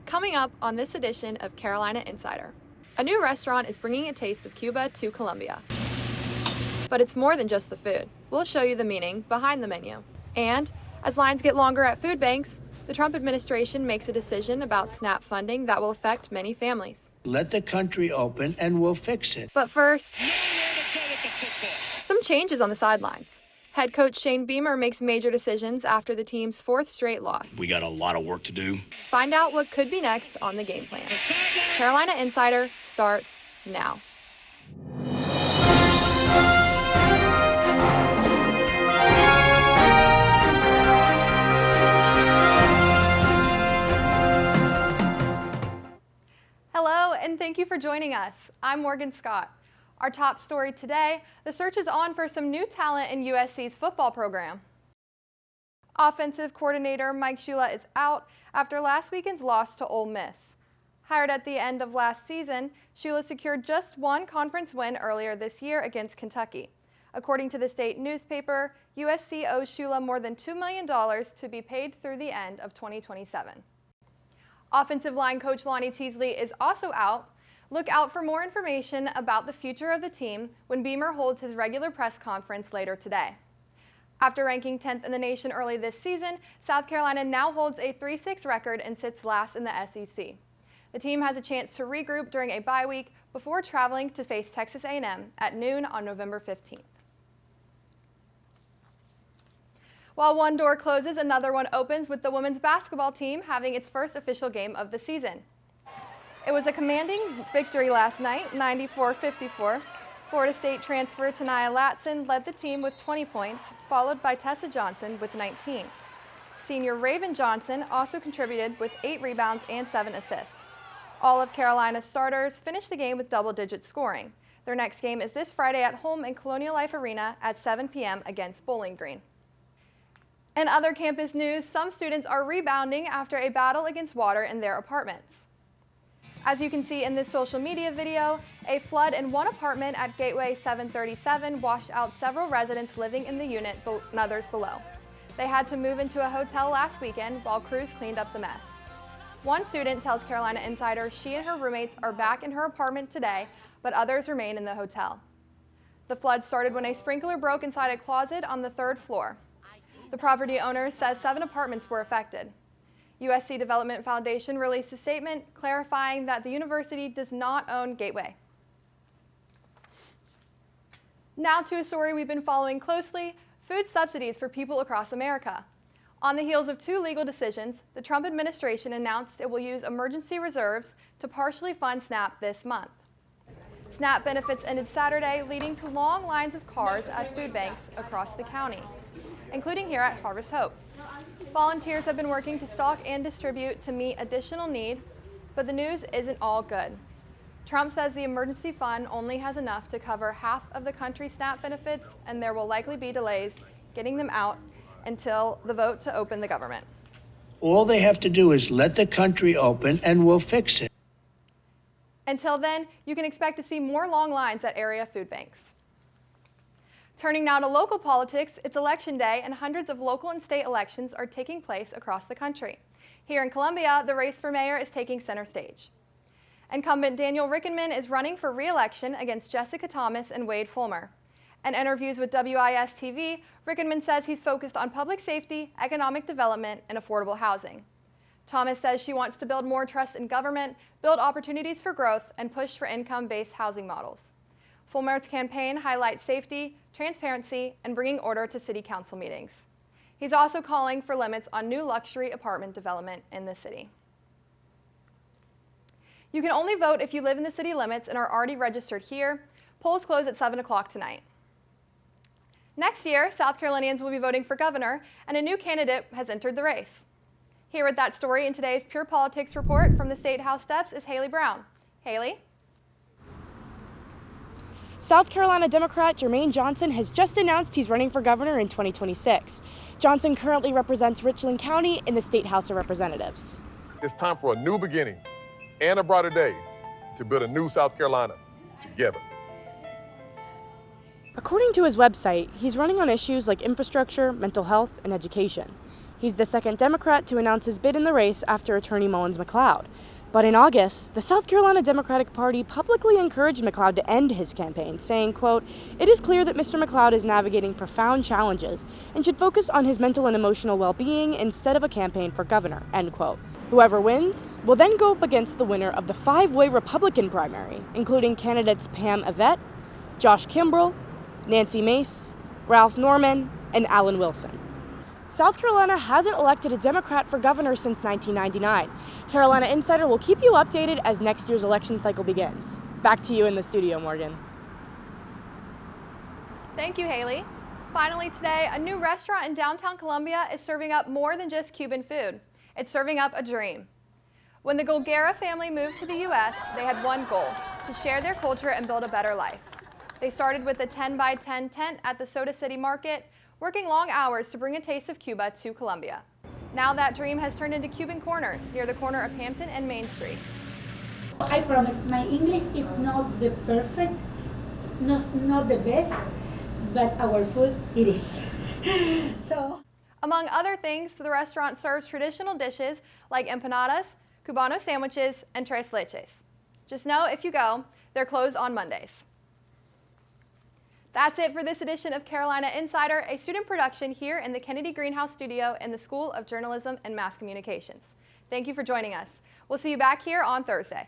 Coming up on this edition of Carolina Insider, a new restaurant is bringing a taste of Cuba to Columbia. But it's more than just the food. We'll show you the meaning behind the menu. And as lines get longer at food banks, the Trump administration makes a decision about SNAP funding that will affect many families. Let the country open and we'll fix it. But first, some changes on the sidelines. Head coach Shane Beamer makes major decisions after the team's fourth straight loss. We got a lot of work to do. Find out what could be next on the game plan. Carolina Insider starts now. Hello, and thank you for joining us. I'm Morgan Scott. Our top story today, the search is on for some new talent in USC's football program. Offensive coordinator Mike Shula is out after last weekend's loss to Ole Miss. Hired at the end of last season, Shula secured just one conference win earlier this year against Kentucky. According to the state newspaper, USC owes Shula more than $2 million to be paid through the end of 2027. Offensive line coach Lonnie Teasley is also out. Look out for more information about the future of the team when Beamer holds his regular press conference later today. After ranking 10th in the nation early this season, South Carolina now holds a 3-6 record and sits last in the SEC. The team has a chance to regroup during a bye week before traveling to face Texas A&M at noon on November 15th. While one door closes, another one opens with the women's basketball team having its first official game of the season. It was a commanding victory last night, 94-54. Florida State transfer Tania Latson led the team with 20 points, followed by Tessa Johnson with 19. Senior Raven Johnson also contributed with 8 rebounds and 7 assists. All of Carolina's starters finished the game with double-digit scoring. Their next game is this Friday at home in Colonial Life Arena at 7 p.m. against Bowling Green. In other campus news, some students are rebounding after a battle against water in their apartments. As you can see in this social media video, a flood in one apartment at Gateway 737 washed out several residents living in the unit and others below. They had to move into a hotel last weekend while crews cleaned up the mess. One student tells Carolina Insider she and her roommates are back in her apartment today, but others remain in the hotel. The flood started when a sprinkler broke inside a closet on the 3rd floor. The property owner says 7 apartments were affected. USC Development Foundation released a statement clarifying that the university does not own Gateway. Now to a story we've been following closely, food subsidies for people across America. On the heels of 2 legal decisions, the Trump administration announced it will use emergency reserves to partially fund SNAP this month. SNAP benefits ended Saturday, leading to long lines of cars at food banks across the county, including here at Harvest Hope. Volunteers have been working to stock and distribute to meet additional need, but the news isn't all good. Trump says the emergency fund only has enough to cover half of the country's SNAP benefits, and there will likely be delays getting them out until the vote to open the government. All they have to do is let the country open and we'll fix it. Until then, you can expect to see more long lines at area food banks. Turning now to local politics, it's election day and hundreds of local and state elections are taking place across the country. Here in Columbia, the race for mayor is taking center stage. Incumbent Daniel Rickenman is running for re-election against Jessica Thomas and Wade Fulmer. In interviews with WIS-TV, Rickenman says he's focused on public safety, economic development, and affordable housing. Thomas says she wants to build more trust in government, build opportunities for growth, and push for income-based housing models. Fulmer's campaign highlights safety, transparency, and bringing order to city council meetings. He's also calling for limits on new luxury apartment development in the city. You can only vote if you live in the city limits and are already registered here. Polls close at 7 o'clock tonight. Next year, South Carolinians will be voting for governor, and a new candidate has entered the race. Here with that story in today's Pure Politics report from the State House steps is Haley Brown. Haley? South Carolina Democrat Jermaine Johnson has just announced he's running for governor in 2026. Johnson currently represents Richland County in the State House of Representatives. It's time for a new beginning and a brighter day to build a new South Carolina together. According to his website, he's running on issues like infrastructure, mental health, and education. He's the second Democrat to announce his bid in the race after attorney Mullins McLeod. But in August, the South Carolina Democratic Party publicly encouraged McLeod to end his campaign, saying, quote, "It is clear that Mr. McLeod is navigating profound challenges and should focus on his mental and emotional well-being instead of a campaign for governor," end quote. Whoever wins will then go up against the winner of the five-way Republican primary, including candidates Pam Yvette, Josh Kimbrell, Nancy Mace, Ralph Norman, and Alan Wilson. South Carolina hasn't elected a Democrat for governor since 1999. Carolina Insider will keep you updated as next year's election cycle begins. Back to you in the studio, Morgan. Thank you, Haley. Finally today, a new restaurant in downtown Columbia is serving up more than just Cuban food. It's serving up a dream. When the Golgara family moved to the U.S., they had one goal: to share their culture and build a better life. They started with a 10-by-10 tent at the Soda City Market, working long hours to bring a taste of Cuba to Columbia. Now that dream has turned into Cuban Corner, near the corner of Hampton and Main Street. I promise my English is not the perfect, not the best, but our food it is. So. Among other things, the restaurant serves traditional dishes like empanadas, Cubano sandwiches, and tres leches. Just know if you go, they're closed on Mondays. That's it for this edition of Carolina Insider, a student production here in the Kennedy Greenhouse studio in the School of Journalism and Mass Communications. Thank you for joining us. We'll see you back here on Thursday.